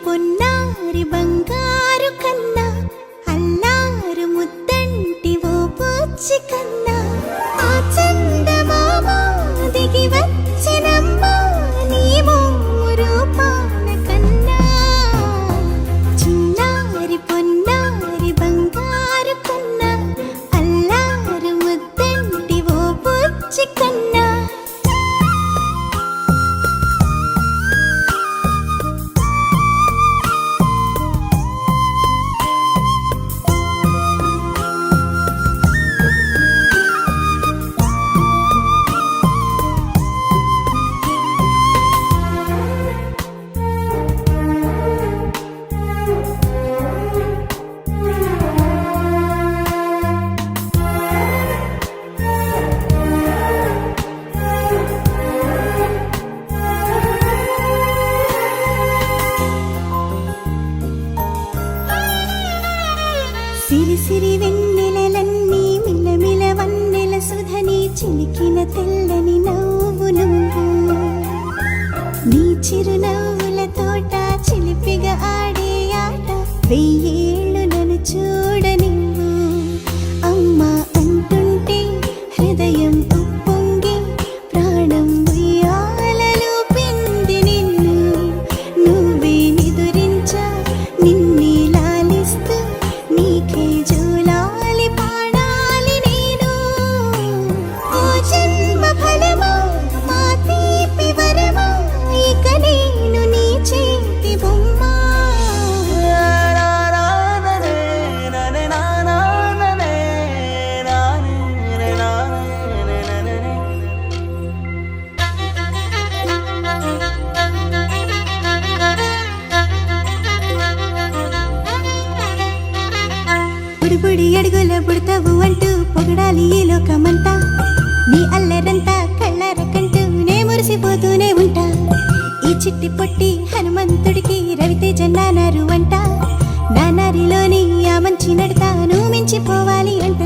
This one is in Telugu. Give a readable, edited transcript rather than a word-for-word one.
పొన్నారి బంగారు కన్నా అల్లారు ముద్దంటి ఓ బుజ్జి కన్నా ఆ చందమామ దిగి వచ్చినమ్మా నీ మోము రూపాన కన్నా చిన్నారి పొన్నారి బంగారు కన్నా అల్లారు ముద్దంటి ఓ బుజ్జి కన్నా సిరి సిరి వెన్నెలలన్నీ మిలమిల వన్నెల సుధని చిలికిన తెల్లని నవ్వు నువ్వు నీ చిరునవ్వుల తోట చిలిపిగా ఆడే ఆట వెయ్యేళ్ళు నన్ను చూడ నువ్వు అమ్మా అంటుంటే హృదయం ఉప్పొంగి ప్రాణం ఉయ్యాలలో పిండి నిన్ను నువ్వే నిదురించా నిన్నే లాలిస్తూ నీకే జోలాలి పాడాలి నేను ఓ జన్మ ఫలమా మా తీపి వరమా ఇక నేను నీ చేతి బొమ్మ బుడిబుడి అడుగుల బుడతావు అంటూ పొగడాలి ఈ లోకమంతా నీ అల్లరంతా కళ్ళారకంటూ నే మురిసిపోతూనే ఉంటా ఈ చిట్టి పొట్టి హనుమంతుడికి రవితేజ నానారు అంట నానారిలోని ఆ మంచి నడతా నువ్వు మించిపోవాలి అంట